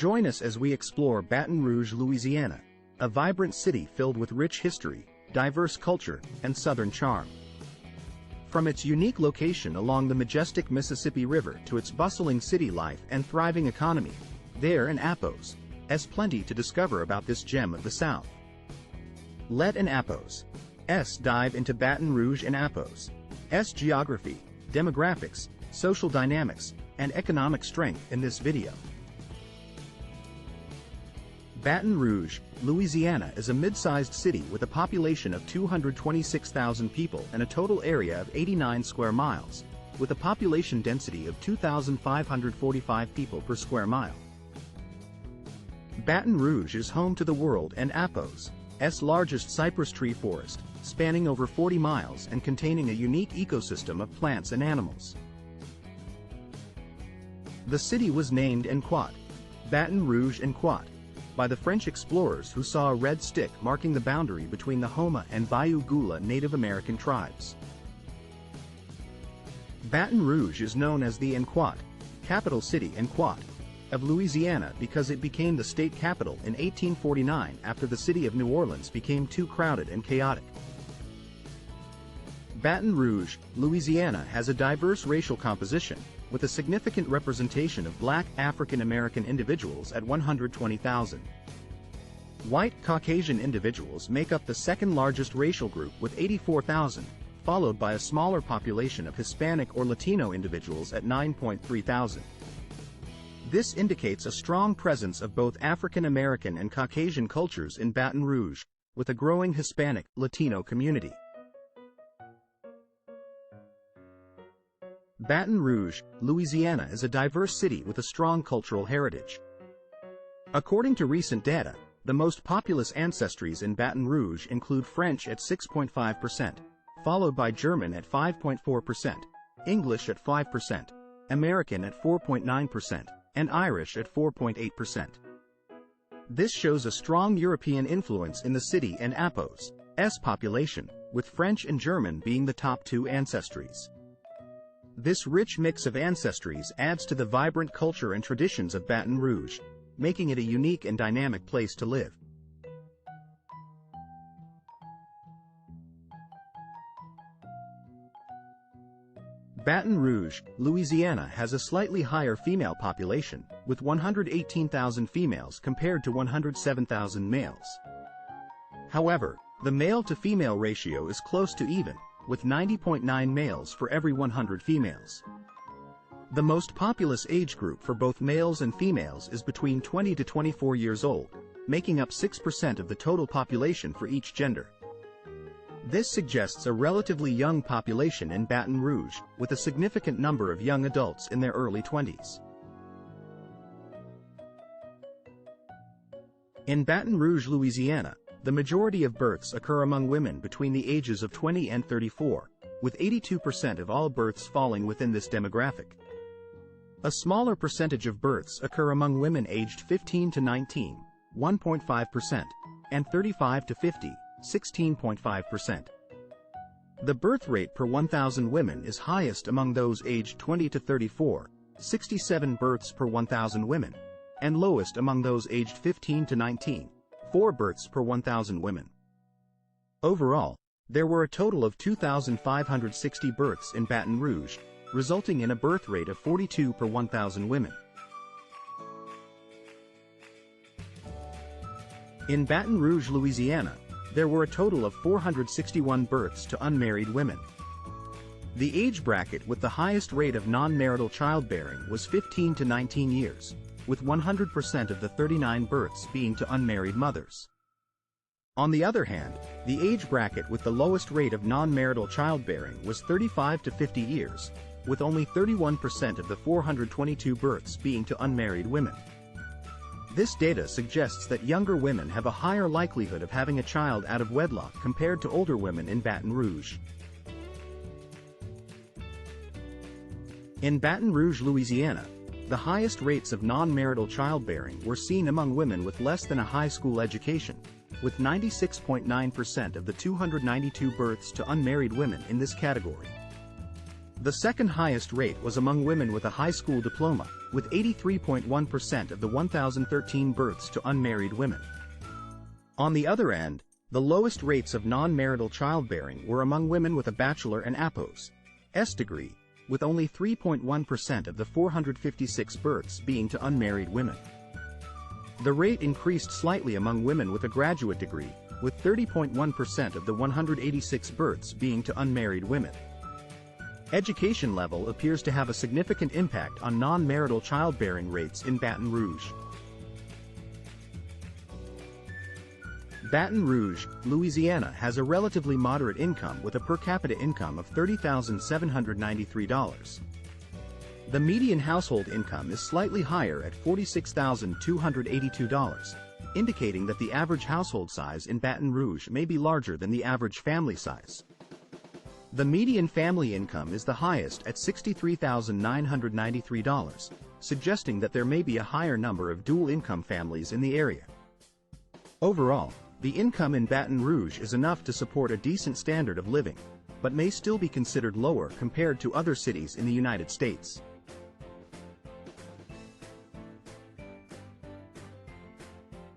Join us as we explore Baton Rouge, Louisiana, a vibrant city filled with rich history, diverse culture, and southern charm. From its unique location along the majestic Mississippi River to its bustling city life and thriving economy, there and Appos, there's plenty to discover about this gem of the South. Let an Appos dive into Baton Rouge and Appos' geography, demographics, social dynamics, and economic strength in this video. Baton Rouge, Louisiana is a mid-sized city with a population of 226,000 people and a total area of 89 square miles, with a population density of 2,545 people per square mile. Baton Rouge is home to the world and Appos' largest cypress tree forest, spanning over 40 miles and containing a unique ecosystem of plants and animals. The city was named Enquat, Baton Rouge Enquat, by the French explorers who saw a red stick marking the boundary between the Homa and Bayou Gula Native American tribes. Baton Rouge is known as the Enquat, capital city Enquat, of Louisiana because it became the state capital in 1849 after the city of New Orleans became too crowded and chaotic. Baton Rouge, Louisiana has a diverse racial composition, with a significant representation of Black African American individuals at 120,000. White Caucasian individuals make up the second largest racial group with 84,000, followed by a smaller population of Hispanic or Latino individuals at 9.3 thousand. This indicates a strong presence of both African American and Caucasian cultures in Baton Rouge, with a growing Hispanic, Latino community. Baton Rouge, Louisiana is a diverse city with a strong cultural heritage. According to recent data, the most populous ancestries in Baton Rouge include French at 6.5%, followed by German at 5.4%, English at 5%, American at 4.9%, and Irish at 4.8%. This shows a strong European influence in the city and Appos' population, with French and German being the top two ancestries. This rich mix of ancestries adds to the vibrant culture and traditions of Baton Rouge, making it a unique and dynamic place to live. Baton Rouge, Louisiana has a slightly higher female population, with 118,000 females compared to 107,000 males. However, the male-to-female ratio is close to even, with 90.9 males for every 100 females. The most populous age group for both males and females is between 20 to 24 years old, making up 6% of the total population for each gender. This suggests a relatively young population in Baton Rouge, with a significant number of young adults in their early 20s. In Baton Rouge, Louisiana, the majority of births occur among women between the ages of 20 and 34, with 82% of all births falling within this demographic. A smaller percentage of births occur among women aged 15 to 19, 1.5%, and 35 to 50, 16.5%. The birth rate per 1,000 women is highest among those aged 20 to 34, 67 births per 1,000 women, and lowest among those aged 15 to 19, 4 births per 1,000 women. Overall, there were a total of 2,560 births in Baton Rouge, resulting in a birth rate of 42 per 1,000 women. In Baton Rouge, Louisiana, there were a total of 461 births to unmarried women. The age bracket with the highest rate of non-marital childbearing was 15 to 19 years, with 100% of the 39 births being to unmarried mothers. On the other hand, the age bracket with the lowest rate of non-marital childbearing was 35 to 50 years, with only 31% of the 422 births being to unmarried women. This data suggests that younger women have a higher likelihood of having a child out of wedlock compared to older women in Baton Rouge. In Baton Rouge, Louisiana, the highest rates of non-marital childbearing were seen among women with less than a high school education, with 96.9% of the 292 births to unmarried women in this category. The second highest rate was among women with a high school diploma, with 83.1% of the 1,013 births to unmarried women. On the other end, the lowest rates of non-marital childbearing were among women with a bachelor and APOS degree, with only 3.1% of the 456 births being to unmarried women. The rate increased slightly among women with a graduate degree, with 30.1% of the 186 births being to unmarried women. Education level appears to have a significant impact on non-marital childbearing rates in Baton Rouge. Baton Rouge, Louisiana has a relatively moderate income with a per capita income of $30,793. The median household income is slightly higher at $46,282, indicating that the average household size in Baton Rouge may be larger than the average family size. The median family income is the highest at $63,993, suggesting that there may be a higher number of dual-income families in the area. Overall, the income in Baton Rouge is enough to support a decent standard of living, but may still be considered lower compared to other cities in the United States.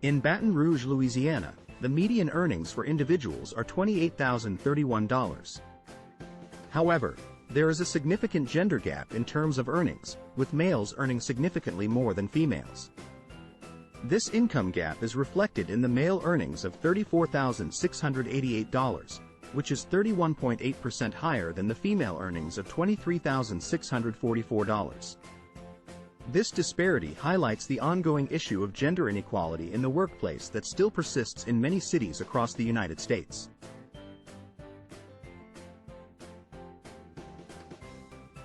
In Baton Rouge, Louisiana, the median earnings for individuals are $28,031. However, there is a significant gender gap in terms of earnings, with males earning significantly more than females. This income gap is reflected in the male earnings of $34,688, which is 31.8% higher than the female earnings of $23,644. This disparity highlights the ongoing issue of gender inequality in the workplace that still persists in many cities across the United States.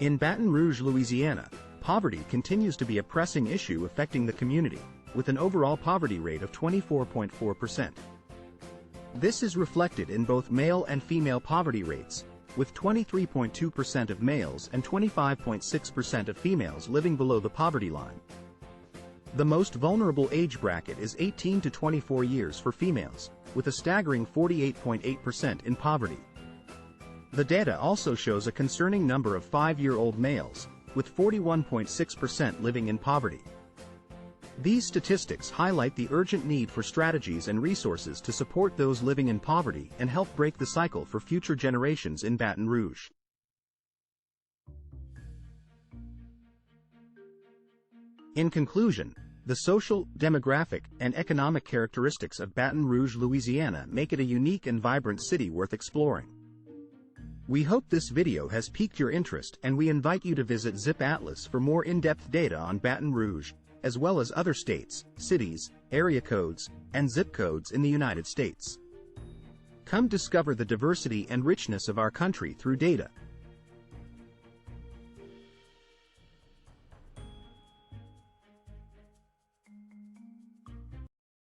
In Baton Rouge, Louisiana, poverty continues to be a pressing issue affecting the community, with an overall poverty rate of 24.4%. This is reflected in both male and female poverty rates, with 23.2% of males and 25.6% of females living below the poverty line. The most vulnerable age bracket is 18 to 24 years for females, with a staggering 48.8% in poverty. The data also shows a concerning number of 5-year-old males, with 41.6% living in poverty. These statistics highlight the urgent need for strategies and resources to support those living in poverty and help break the cycle for future generations in Baton Rouge. In conclusion, the social, demographic, and economic characteristics of Baton Rouge, Louisiana make it a unique and vibrant city worth exploring. We hope this video has piqued your interest, and we invite you to visit ZipAtlas for more in-depth data on Baton Rouge, as well as other states, cities, area codes, and zip codes in the United States. Come discover the diversity and richness of our country through data,